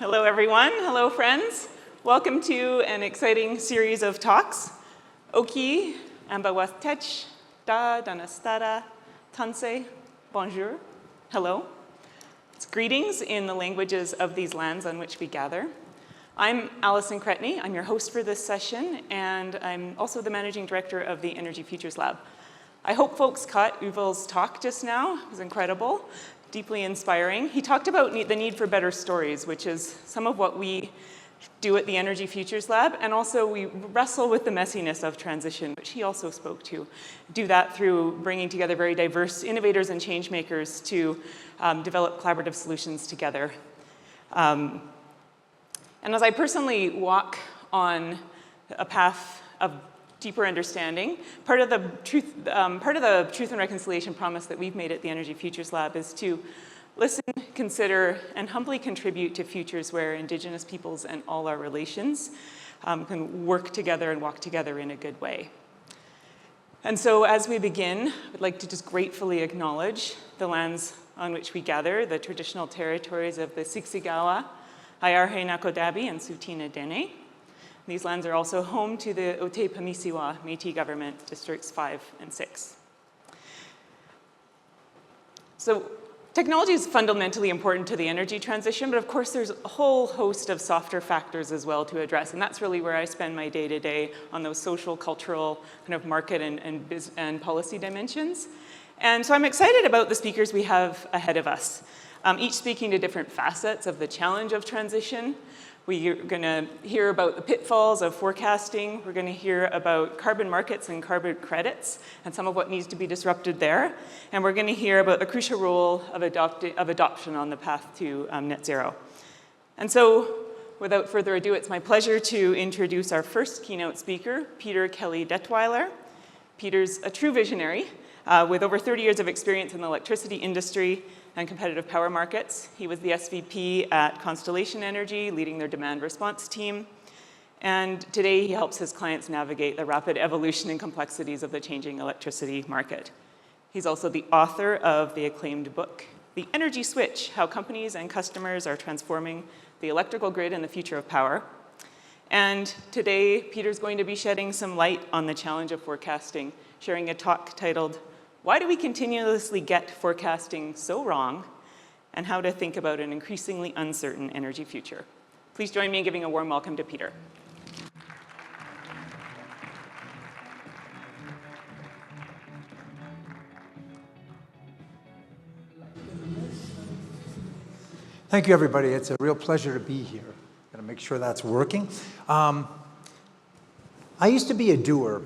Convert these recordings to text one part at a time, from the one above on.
Hello, everyone. Hello, friends. Welcome to an exciting series of talks. Oki, ambawatech, da, danastada, tanse, bonjour, hello. It's greetings in the languages of these lands on which we gather. I'm Alison Cretney. I'm your host for this session, and I'm also the managing director of the Energy Futures Lab. I hope folks caught Yuval's talk just now. It was incredible, deeply inspiring. He talked about the need for better stories, which is some of what we do at the Energy Futures Lab, and also we wrestle with the messiness of transition, which he also spoke to. Do that through bringing together very diverse innovators and change makers to develop collaborative solutions together. And as I personally walk on a path of deeper understanding, part of the truth and reconciliation promise that we've made at the Energy Futures Lab is to listen, consider, and humbly contribute to futures where Indigenous peoples and all our relations can work together and walk together in a good way. And so as we begin, I'd like to just gratefully acknowledge the lands on which we gather, the traditional territories of the Siksikawa, Ayarhe Nakodabi, and Tsuut'ina Dene. These lands are also home to the Otepemisiwa Métis government, districts 5 and 6. So technology is fundamentally important to the energy transition, but of course there's a whole host of softer factors as well to address, and that's really where I spend my day-to-day on those social, cultural, kind of market and policy dimensions. And so I'm excited about the speakers we have ahead of us, each speaking to different facets of the challenge of transition. We're going to hear about the pitfalls of forecasting. We're going to hear about carbon markets and carbon credits and some of what needs to be disrupted there. And we're going to hear about the crucial role of adoption on the path to net zero. And so, without further ado, it's my pleasure to introduce our first keynote speaker, Peter Kelly-Detwiler. Peter's a true visionary with over 30 years of experience in the electricity industry and competitive power markets. He was the SVP at Constellation Energy, leading their demand response team. And today he helps his clients navigate the rapid evolution and complexities of the changing electricity market. He's also the author of the acclaimed book, The Energy Switch: How Companies and Customers Are Transforming the Electrical Grid and the Future of Power. And today, Peter's going to be shedding some light on the challenge of forecasting, sharing a talk titled, Why do we continuously get forecasting so wrong, and how to think about an increasingly uncertain energy future? Please join me in giving a warm welcome to Peter. Thank you, everybody. It's a real pleasure to be here. I'm going to make sure that's working. I used to be a doer.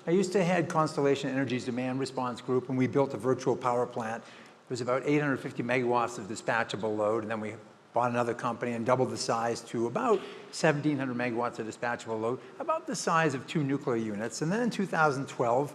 I used to head Constellation Energy's demand response group, and we built a virtual power plant. It was about 850 megawatts of dispatchable load, and then we bought another company and doubled the size to about 1,700 megawatts of dispatchable load, about the size of 2 nuclear units. And then in 2012,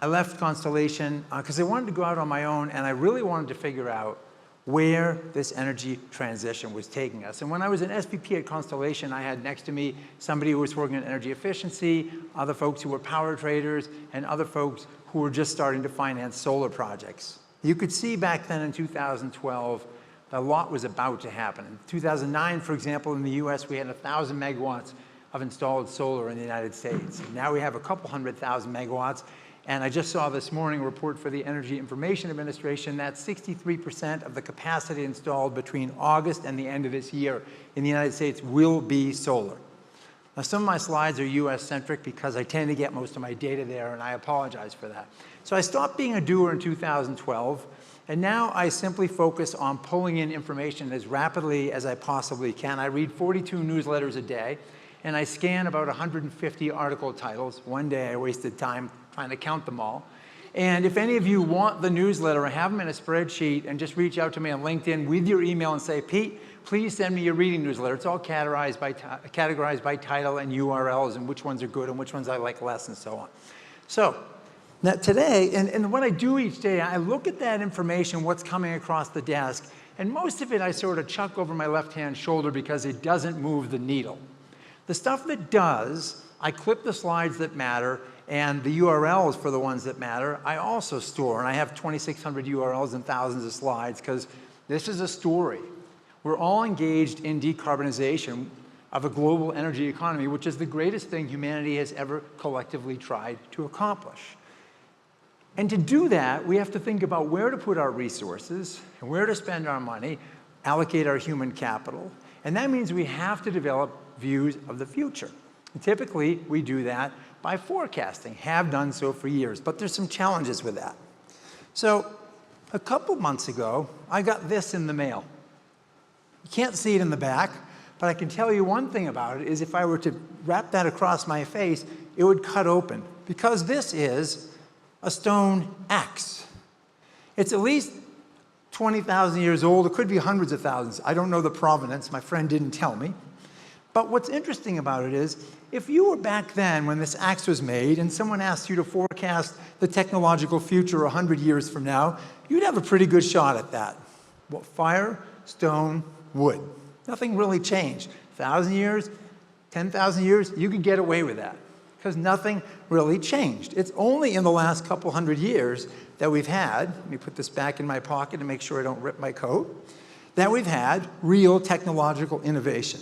I left Constellation because I wanted to go out on my own, and I really wanted to figure out where this energy transition was taking us. And when I was an SVP at Constellation, I had next to me somebody who was working on energy efficiency, other folks who were power traders, and other folks who were just starting to finance solar projects. You could see back then in 2012, a lot was about to happen. In 2009, for example, in the US, we had 1,000 megawatts of installed solar in the United States. And now we have a couple 100,000 megawatts. And I just saw this morning a report for the Energy Information Administration that 63% of the capacity installed between August and the end of this year in the United States will be solar. Now, some of my slides are US-centric because I tend to get most of my data there, and I apologize for that. So I stopped being a doer in 2012, and now I simply focus on pulling in information as rapidly as I possibly can. I read 42 newsletters a day, and I scan about 150 article titles. One day I wasted time trying to count them all. And if any of you want the newsletter, I have them in a spreadsheet, and just reach out to me on LinkedIn with your email and say, Pete, please send me your reading newsletter. It's all categorized by title and URLs, and which ones are good and which ones I like less, and so on. So now today, and what I do each day, I look at that information, what's coming across the desk, and most of it I sort of chuck over my left-hand shoulder because it doesn't move the needle. The stuff that does, I clip the slides that matter, and the URLs for the ones that matter, I also store. And I have 2,600 URLs and thousands of slides because this is a story. we're all engaged in decarbonization of a global energy economy, which is the greatest thing humanity has ever collectively tried to accomplish. And to do that, we have to think about where to put our resources and where to spend our money, allocate our human capital. And that means we have to develop views of the future. And typically, we do that by forecasting, have done so for years, but there's some challenges with that. So a couple months ago, I got this in the mail. You can't see it in the back, but I can tell you one thing about it is if I were to wrap that across my face, it would cut open, because this is a stone axe. It's at least 20,000 years old. It could be hundreds of thousands. I don't know the provenance. My friend didn't tell me. But what's interesting about it is, if you were back then when this axe was made and someone asked you to forecast the technological future 100 years from now, you'd have a pretty good shot at that. Well, fire, stone, wood. Nothing really changed. 1,000 years, 10,000 years, you could get away with that, because nothing really changed. It's only in the last couple hundred years that we've had, let me put this back in my pocket to make sure I don't rip my coat, that we've had real technological innovation.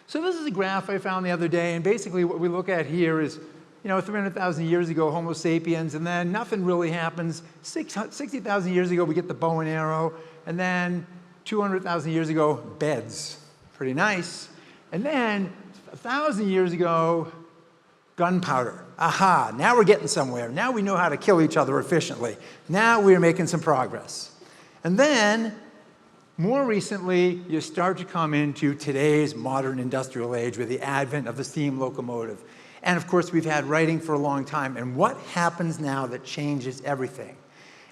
So this is a graph I found the other day, and basically what we look at here is, 300,000 years ago, Homo sapiens, and then nothing really happens. 60,000 years ago, we get the bow and arrow, and then 200,000 years ago, beds. Pretty nice. And then 1,000 years ago, gunpowder. Aha, now we're getting somewhere. Now we know how to kill each other efficiently. Now we're making some progress. And then, more recently, you start to come into today's modern industrial age with the advent of the steam locomotive. And of course, we've had writing for a long time. And what happens now that changes everything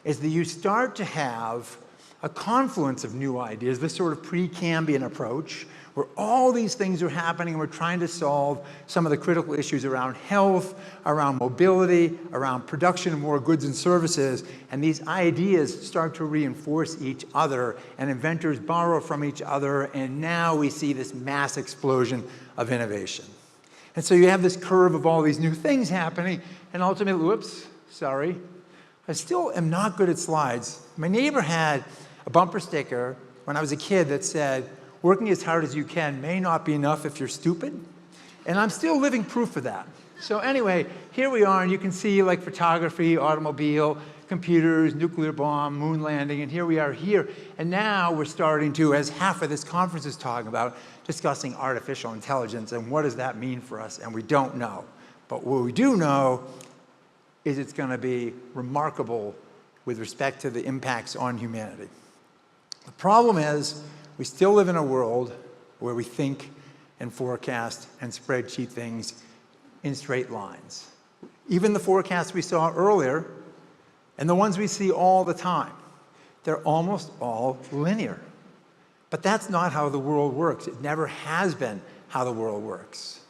is that you start to have a confluence of new ideas, this sort of pre-Cambrian approach, where all these things are happening and we're trying to solve some of the critical issues around health, around mobility, around production of more goods and services. And these ideas start to reinforce each other, and inventors borrow from each other, and now we see this mass explosion of innovation. And so you have this curve of all these new things happening, and ultimately, whoops, sorry, I still am not good at slides. My neighbor had a bumper sticker when I was a kid that said, "Working as hard as you can may not be enough if you're stupid." And I'm still living proof of that. So anyway, here we are, and you can see like photography, automobile, computers, nuclear bomb, moon landing, and here we are here. And now we're starting to, as half of this conference is talking about, discussing artificial intelligence and what does that mean for us, and we don't know. But what we do know is it's going to be remarkable with respect to the impacts on humanity. The problem is, we still live in a world where we think and forecast and spreadsheet things in straight lines. Even the forecasts we saw earlier, and the ones we see all the time, they're almost all linear. But that's not how the world works. It never has been how the world works.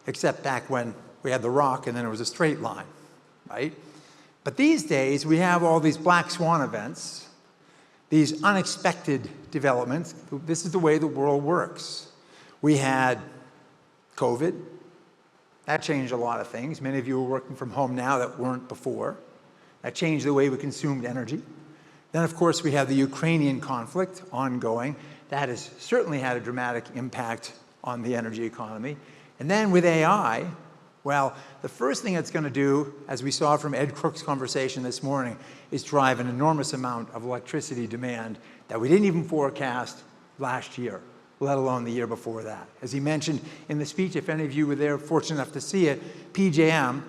Except back when we had the rock and then it was a straight line, right? But these days, we have all these black swan events, these unexpected developments. This is the way the world works. We had COVID. That changed a lot of things. Many of you are working from home now that weren't before. That changed the way we consumed energy. Then, of course, we have the Ukrainian conflict ongoing. That has certainly had a dramatic impact on the energy economy. And then with AI, well, the first thing it's going to do, as we saw from Ed Crook's conversation this morning, is drive an enormous amount of electricity demand that we didn't even forecast last year, let alone the year before that. As he mentioned in the speech, if any of you were there, fortunate enough to see it, PJM,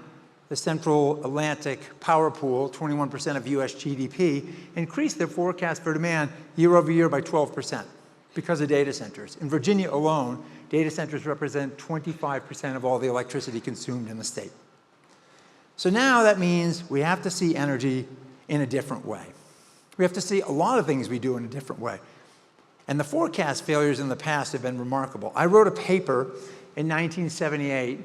the Central Atlantic Power Pool, 21% of US GDP, increased their forecast for demand year over year by 12% because of data centers. In Virginia alone, data centers represent 25% of all the electricity consumed in the state. So now that means we have to see energy in a different way. We have to see a lot of things we do in a different way. And the forecast failures in the past have been remarkable. I wrote a paper in 1978,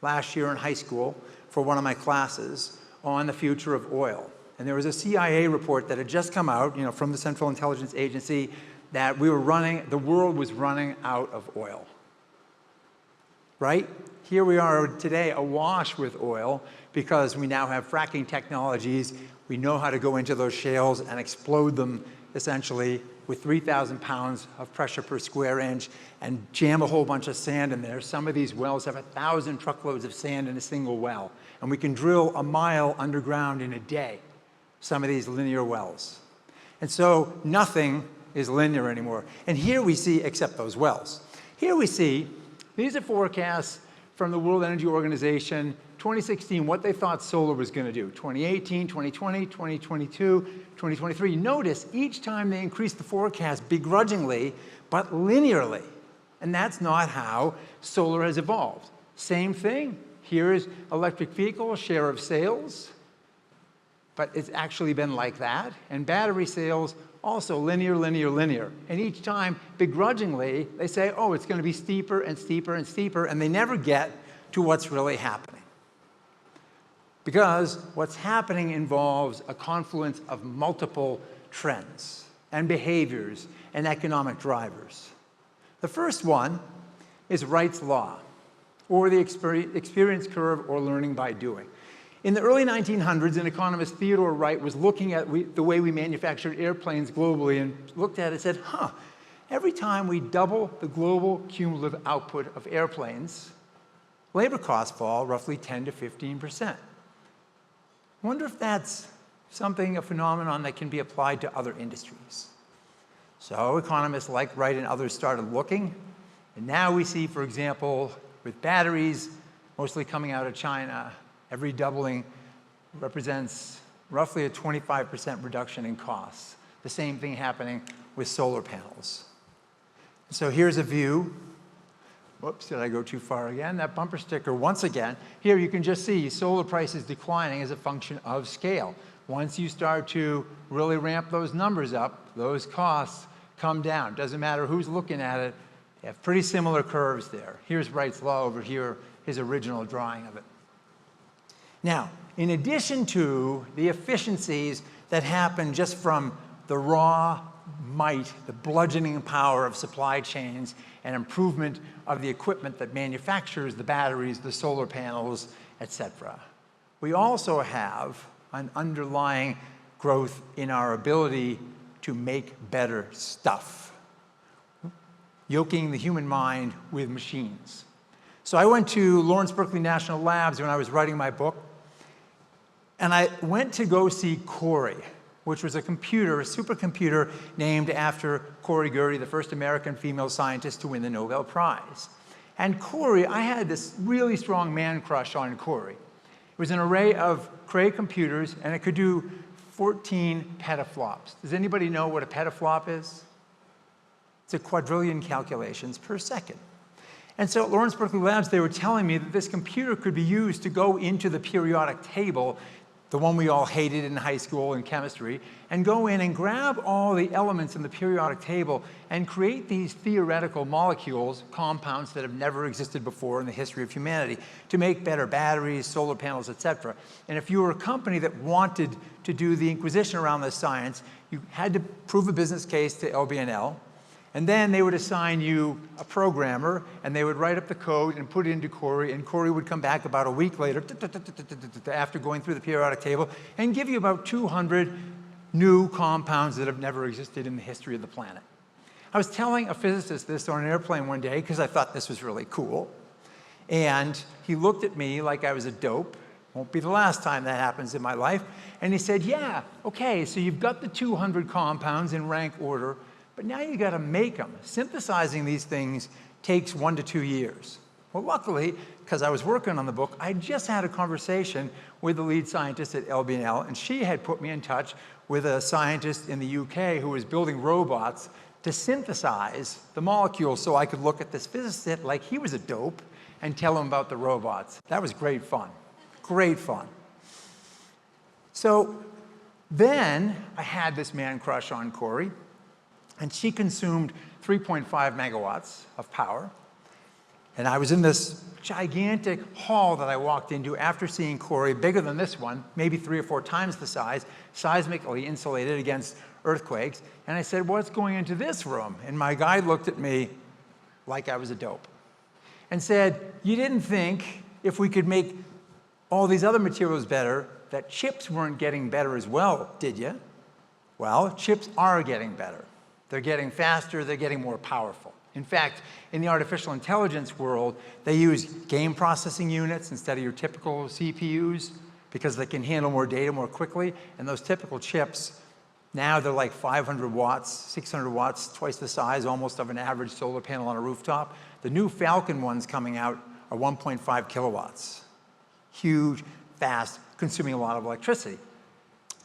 last year in high school, for one of my classes on the future of oil. And there was a CIA report that had just come out, from the Central Intelligence Agency, that the world was running out of oil. Right? Here we are today awash with oil because we now have fracking technologies. We know how to go into those shales and explode them essentially, with 3,000 pounds of pressure per square inch and jam a whole bunch of sand in there. Some of these wells have 1,000 truckloads of sand in a single well. And we can drill a mile underground in a day, some of these linear wells. And so nothing is linear anymore. And here we see, except those wells, here we see, these are forecasts from the World Energy Organization, 2016, what they thought solar was going to do. 2018, 2020, 2022, 2023. Notice each time they increased the forecast begrudgingly, but linearly. And that's not how solar has evolved. Same thing. Here is electric vehicle share of sales, but it's actually been like that. And battery sales, also linear, linear, linear. And each time, begrudgingly, they say, oh, it's going to be steeper and steeper and steeper, and they never get to what's really happening. Because what's happening involves a confluence of multiple trends and behaviors and economic drivers. The first one is Wright's law, or the experience curve, or learning by doing. In the early 1900s, an economist, Theodore Wright, was looking at the way we manufactured airplanes globally and looked at it and said, every time we double the global cumulative output of airplanes, labor costs fall roughly 10 to 15%. I wonder if that's a phenomenon that can be applied to other industries. So economists like Wright and others started looking, and now we see, for example, with batteries, mostly coming out of China, every doubling represents roughly a 25% reduction in costs. The same thing happening with solar panels. So here's a view. Whoops, did I go too far again? That bumper sticker, once again, here you can just see solar prices declining as a function of scale. Once you start to really ramp those numbers up, those costs come down. Doesn't matter who's looking at it, they have pretty similar curves there. Here's Wright's law over here, his original drawing of it. Now, in addition to the efficiencies that happen just from the raw might, the bludgeoning power of supply chains, and improvement of the equipment that manufactures the batteries, the solar panels, etc. We also have an underlying growth in our ability to make better stuff, yoking the human mind with machines. So I went to Lawrence Berkeley National Labs when I was writing my book, and I went to go see Cori, which was a supercomputer named after Cori Gurdy, the first American female scientist to win the Nobel Prize. And Cori, I had this really strong man crush on Cori. It was an array of Cray computers, and it could do 14 petaflops. Does anybody know what a petaflop is? It's a quadrillion calculations per second. And so at Lawrence Berkeley Labs, they were telling me that this computer could be used to go into the periodic table, the one we all hated in high school in chemistry, and go in and grab all the elements in the periodic table and create these theoretical molecules, compounds that have never existed before in the history of humanity, to make better batteries, solar panels, etc. And if you were a company that wanted to do the inquisition around this science, you had to prove a business case to LBNL, and then they would assign you a programmer, and they would write up the code and put it into Cori, and Cori would come back about a week later, after going through the periodic table, and give you about 200 new compounds that have never existed in the history of the planet. I was telling a physicist this on an airplane one day because I thought this was really cool. And he looked at me like I was a dope. Won't be the last time that happens in my life. And he said, yeah, okay, so you've got the 200 compounds in rank order, but now you got to make them. Synthesizing these things takes 1 to 2 years. Well, luckily, because I was working on the book, I just had a conversation with the lead scientist at LBNL, and she had put me in touch with a scientist in the UK who was building robots to synthesize the molecules so I could look at this physicist like he was a dope and tell him about the robots. That was great fun. Great fun. So then I had this man crush on Cori, and she consumed 3.5 megawatts of power. And I was in this gigantic hall that I walked into after seeing Cori, bigger than this one, maybe 3 or 4 times the size, seismically insulated against earthquakes. And I said, what's going into this room? And my guide looked at me like I was a dope and said, you didn't think if we could make all these other materials better, that chips weren't getting better as well, did you? Well, chips are getting better. They're getting faster, they're getting more powerful. In fact, in the artificial intelligence world, they use game processing units instead of your typical CPUs because they can handle more data more quickly. And those typical chips, now they're like 500 watts, 600 watts, twice the size almost of an average solar panel on a rooftop. The new Falcon ones coming out are 1.5 kilowatts. Huge, fast, consuming a lot of electricity.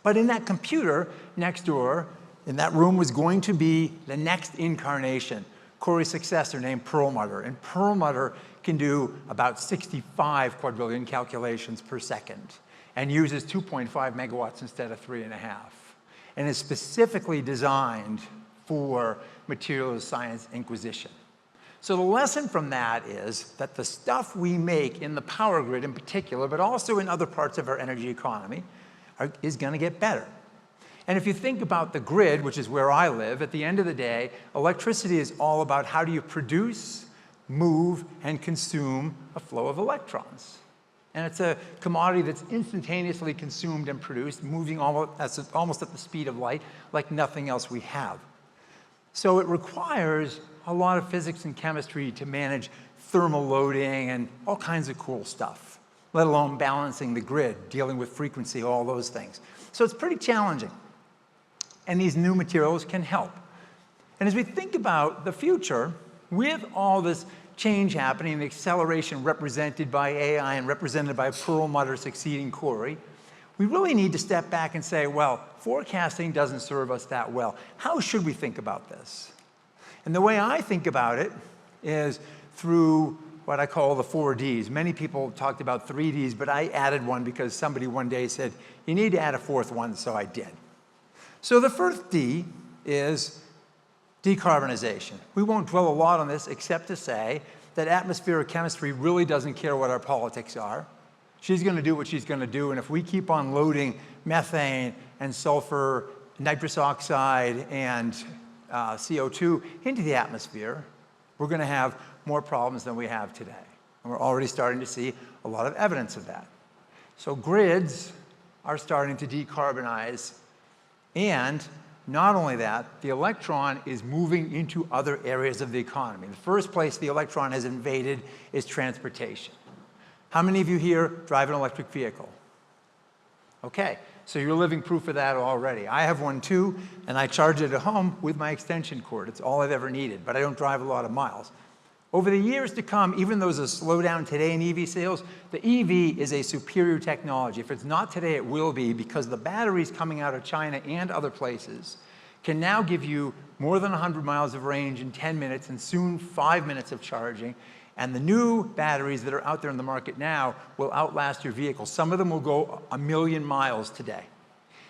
But in that computer next door, in that room was going to be the next incarnation, Corey's successor named Perlmutter. And Perlmutter can do about 65 quadrillion calculations per second and uses 2.5 megawatts instead of 3.5. And is specifically designed for materials science inquisition. So the lesson from that is that the stuff we make in the power grid in particular, but also in other parts of our energy economy, is going to get better. And if you think about the grid, which is where I live, at the end of the day, electricity is all about how do you produce, move, and consume a flow of electrons. And it's a commodity that's instantaneously consumed and produced, moving almost at the speed of light, like nothing else we have. So it requires a lot of physics and chemistry to manage thermal loading and all kinds of cool stuff, let alone balancing the grid, dealing with frequency, all those things. So it's pretty challenging. And these new materials can help. And as we think about the future, with all this change happening, the acceleration represented by AI and represented by Perlmutter succeeding Corey, we really need to step back and say, well, forecasting doesn't serve us that well. How should we think about this? And the way I think about it is through what I call the 4 Ds. Many people talked about 3 Ds, but I added one because somebody one day said, you need to add a fourth one, so I did. So the first D is decarbonization. We won't dwell a lot on this except to say that atmospheric chemistry really doesn't care what our politics are. She's going to do what she's going to do, and if we keep on loading methane and sulfur, nitrous oxide, and CO2 into the atmosphere, we're going to have more problems than we have today. And we're already starting to see a lot of evidence of that. So grids are starting to decarbonize. And not only that, the electron is moving into other areas of the economy. The first place the electron has invaded is transportation. How many of you here drive an electric vehicle? Okay, so you're living proof of that already. I have one too, and I charge it at home with my extension cord. It's all I've ever needed, but I don't drive a lot of miles. Over the years to come, even though there's a slowdown today in EV sales, the EV is a superior technology. If it's not today, it will be, because the batteries coming out of China and other places can now give you more than 100 miles of range in 10 minutes and soon 5 minutes of charging. And the new batteries that are out there in the market now will outlast your vehicle. Some of them will go 1 million miles today.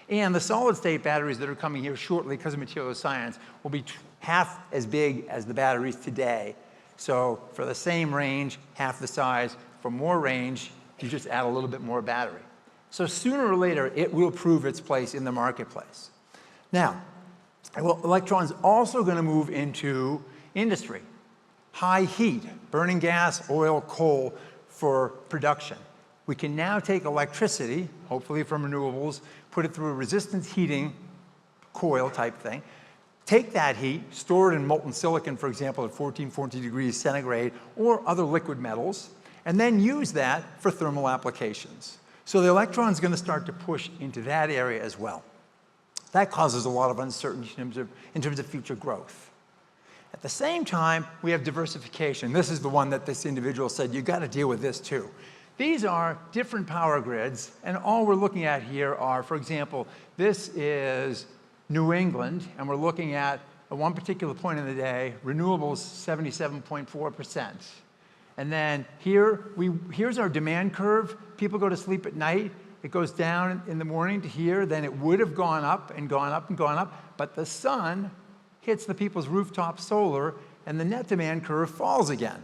And the solid-state batteries that are coming here shortly because of materials science will be half as big as the batteries today. So for the same range, half the size, for more range, you just add a little bit more battery. So sooner or later, it will prove its place in the marketplace. Now, well, electrons also going to move into industry. High heat, burning gas, oil, coal for production. We can now take electricity, hopefully from renewables, put it through a resistance heating coil type thing, take that heat, store it in molten silicon, for example, at 1440 degrees centigrade, or other liquid metals, and then use that for thermal applications. So the electron's going to start to push into that area as well. That causes a lot of uncertainty in terms of future growth. At the same time, we have diversification. This is the one that this individual said, you've got to deal with this too. These are different power grids, and all we're looking at here are, for example, this is New England, and we're looking at, one particular point in the day, renewables 77.4%. And then here's our demand curve. People go to sleep at night. It goes down in the morning to here. Then it would have gone up and gone up and gone up. But the sun hits the people's rooftop solar, and the net demand curve falls again.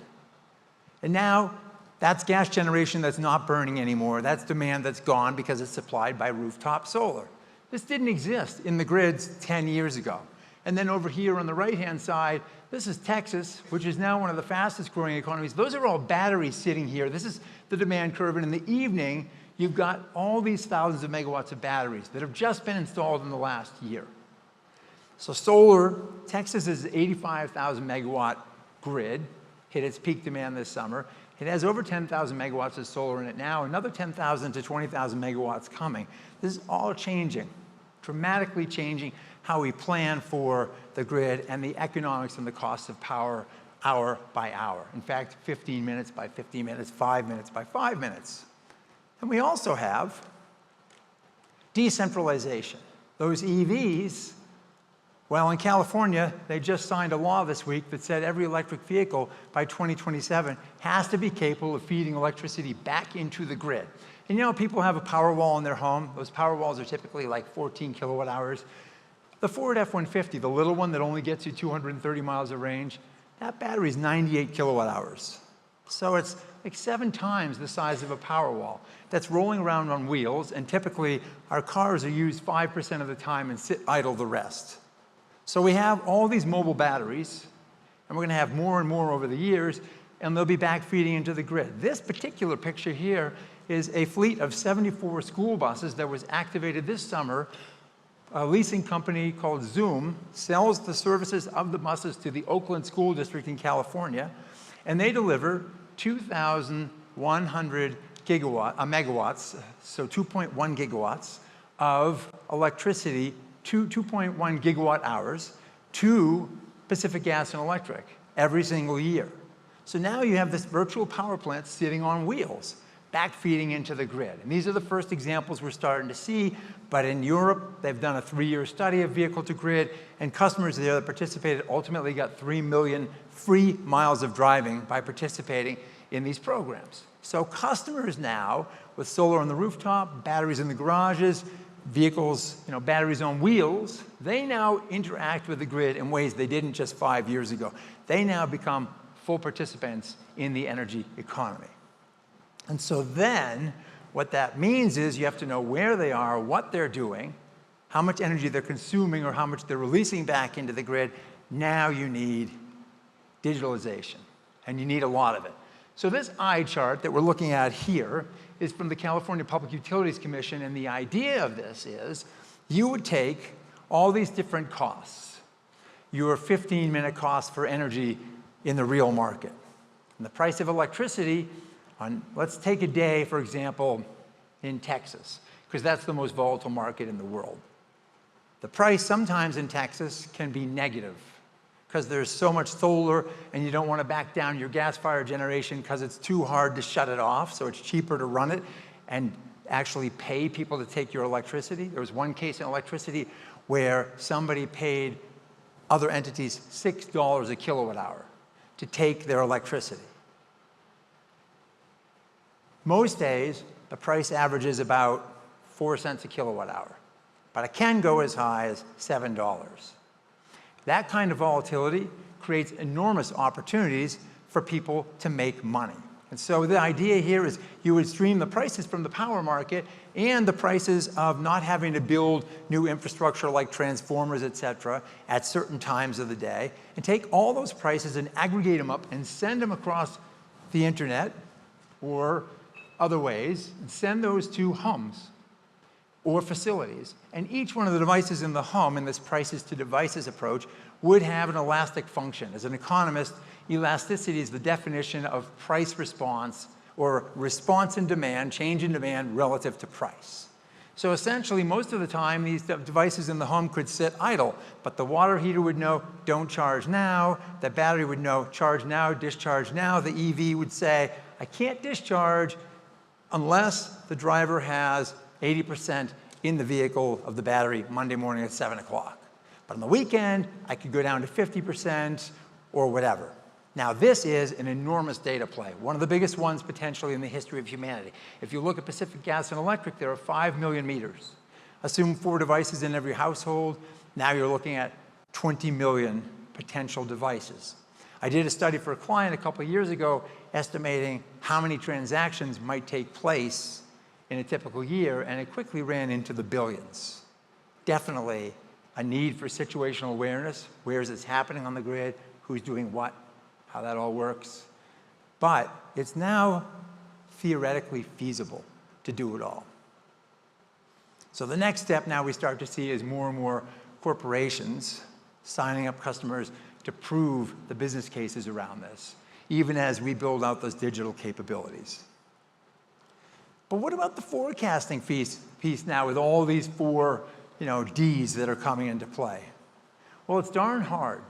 And now that's gas generation that's not burning anymore. That's demand that's gone because it's supplied by rooftop solar. This didn't exist in the grids 10 years ago. And then over here on the right-hand side, this is Texas, which is now one of the fastest growing economies. Those are all batteries sitting here. This is the demand curve. And in the evening, you've got all these thousands of megawatts of batteries that have just been installed in the last year. So solar, Texas is 85,000 megawatt grid, hit its peak demand this summer. It has over 10,000 megawatts of solar in it now, another 10,000 to 20,000 megawatts coming. This is all changing, dramatically changing how we plan for the grid and the economics and the cost of power hour by hour. In fact, 15 minutes by 15 minutes, 5 minutes by 5 minutes. And we also have decentralization. Those EVs, well, in California, they just signed a law this week that said every electric vehicle by 2027 has to be capable of feeding electricity back into the grid. And you know, people have a power wall in their home. Those power walls are typically like 14 kilowatt hours. The Ford F-150, the little one that only gets you 230 miles of range, that battery is 98 kilowatt hours. So it's like 7 times the size of a power wall that's rolling around on wheels, and typically our cars are used 5% of the time and sit idle the rest. So we have all these mobile batteries, and we're going to have more and more over the years, and they'll be back feeding into the grid. This particular picture here is a fleet of 74 school buses that was activated this summer. A leasing company called Zoom sells the services of the buses to the Oakland School District in California, and they deliver 2,100 megawatts, so 2.1 gigawatts of electricity, 2.1 gigawatt hours to Pacific Gas and Electric every single year. So now you have this virtual power plant sitting on wheels, back feeding into the grid. And these are the first examples we're starting to see, but in Europe, they've done a 3-year study of vehicle to grid, and customers there that participated ultimately got 3 million free miles of driving by participating in these programs. So customers now, with solar on the rooftop, batteries in the garages, vehicles, batteries on wheels, they now interact with the grid in ways they didn't just 5 years ago. They now become full participants in the energy economy. And so then, what that means is you have to know where they are, what they're doing, how much energy they're consuming or how much they're releasing back into the grid. Now you need digitalization, and you need a lot of it. So this eye chart that we're looking at here is from the California Public Utilities Commission, and the idea of this is you would take all these different costs, your 15-minute cost for energy in the real market, and the price of electricity on, let's take a day, for example, in Texas, because that's the most volatile market in the world. The price sometimes in Texas can be negative because there's so much solar and you don't want to back down your gas-fired generation because it's too hard to shut it off, so it's cheaper to run it and actually pay people to take your electricity. There was one case in electricity where somebody paid other entities $6 a kilowatt hour to take their electricity. Most days, the price averages about 4 cents a kilowatt hour, but it can go as high as $7. That kind of volatility creates enormous opportunities for people to make money. And so the idea here is you would stream the prices from the power market and the prices of not having to build new infrastructure like transformers, et cetera, at certain times of the day, and take all those prices and aggregate them up and send them across the internet or other ways, and send those to homes or facilities. And each one of the devices in the home in this prices to devices approach would have an elastic function. As an economist, elasticity is the definition of price response or response in demand, change in demand relative to price. So essentially, most of the time, these devices in the home could sit idle, but the water heater would know, don't charge now. The battery would know, charge now, discharge now. The EV would say, I can't discharge unless the driver has 80% in the vehicle of the battery Monday morning at 7 o'clock. But on the weekend, I could go down to 50% or whatever. Now, this is an enormous data play, one of the biggest ones potentially in the history of humanity. If you look at Pacific Gas and Electric, there are 5 million meters. Assume 4 devices in every household. Now you're looking at 20 million potential devices. I did a study for a client a couple of years ago estimating how many transactions might take place in a typical year, and it quickly ran into the billions. Definitely a need for situational awareness. Where is this happening on the grid? Who's doing what? How that all works. But it's now theoretically feasible to do it all. So the next step now we start to see is more and more corporations signing up customers to prove the business cases around this, even as we build out those digital capabilities. But what about the forecasting piece now with all these four Ds that are coming into play? Well, it's darn hard.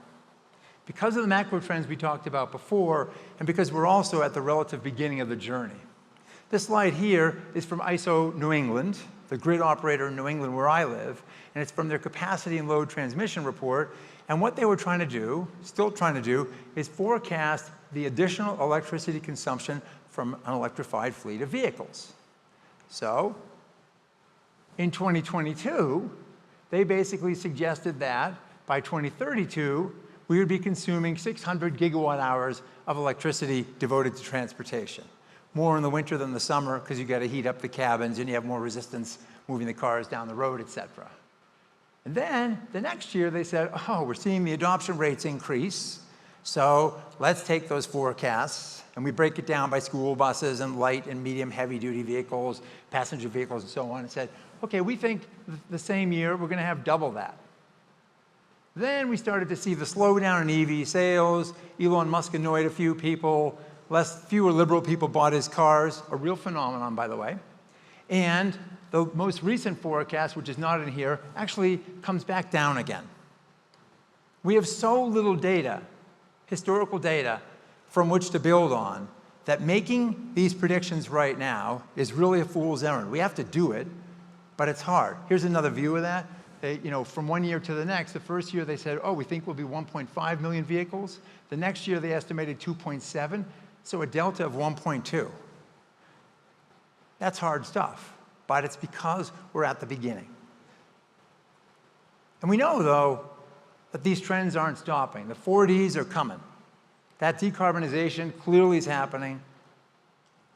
Because of the macro trends we talked about before, and because we're also at the relative beginning of the journey. This slide here is from ISO New England, the grid operator in New England where I live, and it's from their capacity and load transmission report. And what they were trying to do, still trying to do, is forecast the additional electricity consumption from an electrified fleet of vehicles. So, in 2022, they basically suggested that by 2032, we would be consuming 600 gigawatt hours of electricity devoted to transportation. More in the winter than the summer because you got to heat up the cabins and you have more resistance moving the cars down the road, et cetera. And then the next year they said, oh, we're seeing the adoption rates increase, so let's take those forecasts and we break it down by school buses and light and medium heavy duty vehicles, passenger vehicles and so on, and said, okay, we think the same year we're going to have double that. Then we started to see the slowdown in EV sales. Elon Musk annoyed a few people. Fewer liberal people bought his cars, a real phenomenon, by the way. And the most recent forecast, which is not in here, actually comes back down again. We have so little data, historical data, from which to build on, that making these predictions right now is really a fool's errand. We have to do it, but it's hard. Here's another view of that. From one year to the next, the first year they said, oh, we think we'll be 1.5 million vehicles. The next year they estimated 2.7, so a delta of 1.2. That's hard stuff, but it's because we're at the beginning. And we know, though, that these trends aren't stopping. The 4Ds are coming. That decarbonization clearly is happening.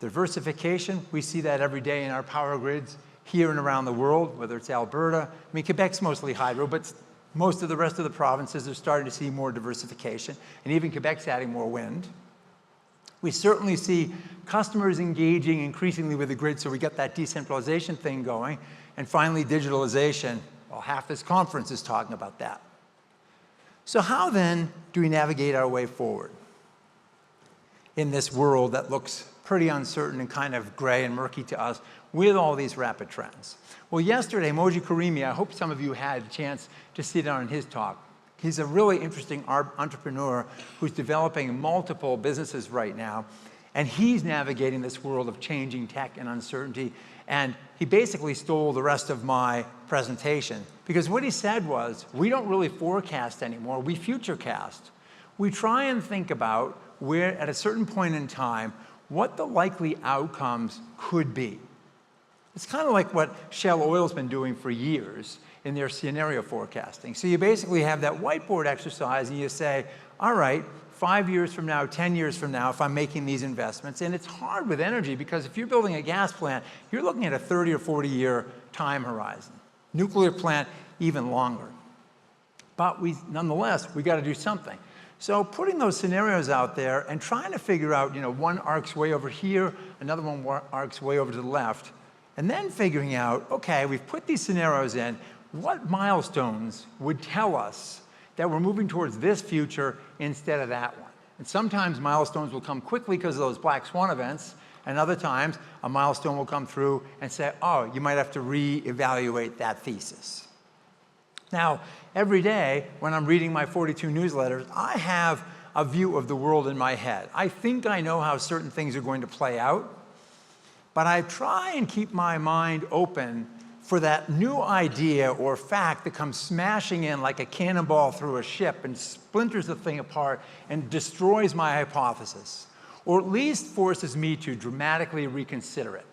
Diversification, we see that every day in our power grids here and around the world, whether it's Alberta. I mean, Quebec's mostly hydro, but most of the rest of the provinces are starting to see more diversification, and even Quebec's adding more wind. We certainly see customers engaging increasingly with the grid, so we get that decentralization thing going. And finally, digitalization. Well, half this conference is talking about that. So how then do we navigate our way forward in this world that looks pretty uncertain and kind of gray and murky to us with all these rapid trends? Well, yesterday, Moji Karimi, I hope some of you had a chance to sit down in his talk. He's a really interesting entrepreneur who's developing multiple businesses right now, and he's navigating this world of changing tech and uncertainty, and he basically stole the rest of my presentation, because what he said was, we don't really forecast anymore, we futurecast. We try and think about where, at a certain point in time, what the likely outcomes could be. It's kind of like what Shell Oil's been doing for years in their scenario forecasting. So you basically have that whiteboard exercise and you say, all right, 5 years from now, 10 years from now, if I'm making these investments, and it's hard with energy because if you're building a gas plant, you're looking at a 30 or 40 year time horizon. Nuclear plant, even longer. But nonetheless, we got to do something. So putting those scenarios out there and trying to figure out, one arcs way over here, another one arcs way over to the left, and then figuring out, okay, we've put these scenarios in, what milestones would tell us that we're moving towards this future instead of that one? And sometimes milestones will come quickly because of those black swan events, and other times a milestone will come through and say, oh, you might have to reevaluate that thesis. Now, every day when I'm reading my 42 newsletters, I have a view of the world in my head. I think I know how certain things are going to play out, but I try and keep my mind open for that new idea or fact that comes smashing in like a cannonball through a ship and splinters the thing apart and destroys my hypothesis, or at least forces me to dramatically reconsider it.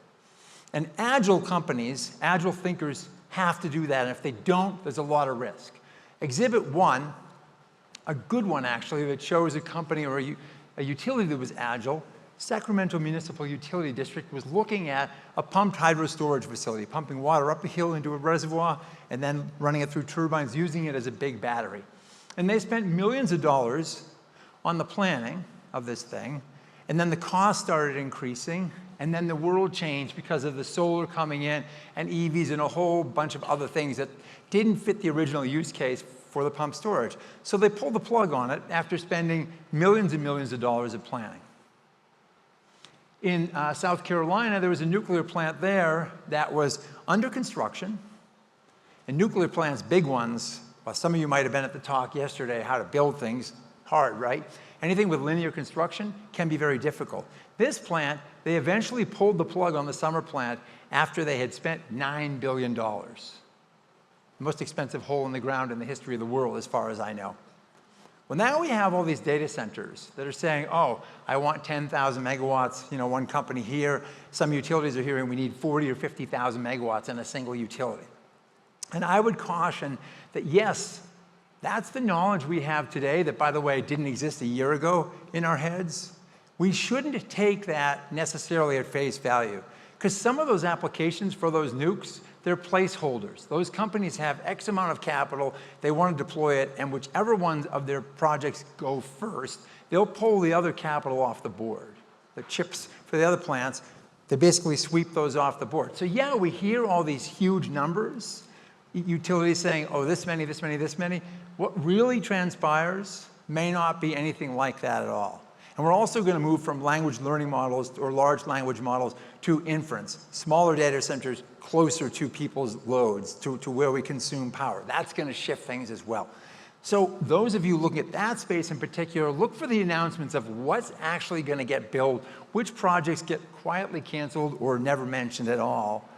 And agile companies, agile thinkers, have to do that, and if they don't, there's a lot of risk. Exhibit 1, a good one actually, that shows a company or a utility that was agile, Sacramento Municipal Utility District, was looking at a pumped hydro storage facility, pumping water up a hill into a reservoir and then running it through turbines, using it as a big battery. And they spent millions of dollars on the planning of this thing, and then the cost started increasing, and then the world changed because of the solar coming in and EVs and a whole bunch of other things that didn't fit the original use case for the pump storage. So they pulled the plug on it after spending millions and millions of dollars of planning. In South Carolina, there was a nuclear plant there that was under construction. And nuclear plants, big ones, well, some of you might have been at the talk yesterday, how to build things, hard, right? Anything with linear construction can be very difficult. This plant, they eventually pulled the plug on the summer plant after they had spent $9 billion. The most expensive hole in the ground in the history of the world, as far as I know. Well, now we have all these data centers that are saying, oh, I want 10,000 megawatts, one company here. Some utilities are hearing we need 40 or 50,000 megawatts in a single utility. And I would caution that, yes, that's the knowledge we have today that, by the way, didn't exist a year ago in our heads. We shouldn't take that necessarily at face value, because some of those applications for those nukes, they're placeholders. Those companies have X amount of capital, they want to deploy it, and whichever ones of their projects go first, they'll pull the other capital off the board. The chips for the other plants, they basically sweep those off the board. So yeah, we hear all these huge numbers, utilities saying, oh, this many, this many, this many. What really transpires may not be anything like that at all. And we're also going to move from language learning models or large language models to inference, smaller data centers closer to people's loads, to where we consume power. That's going to shift things as well. So those of you looking at that space in particular, look for the announcements of what's actually going to get built, which projects get quietly canceled or never mentioned at all,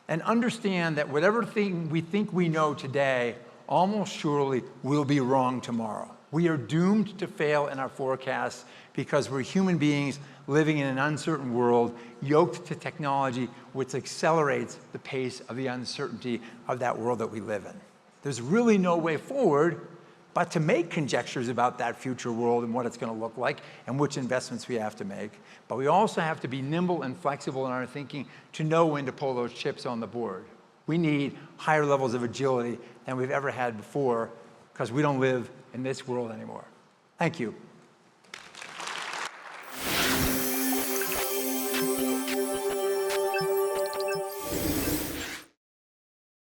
and understand that whatever thing we think we know today almost surely will be wrong tomorrow. We are doomed to fail in our forecasts because we're human beings living in an uncertain world, yoked to technology, which accelerates the pace of the uncertainty of that world that we live in. There's really no way forward but to make conjectures about that future world and what it's going to look like and which investments we have to make. But we also have to be nimble and flexible in our thinking to know when to pull those chips on the board. We need higher levels of agility than we've ever had before because we don't live in this world anymore. Thank you.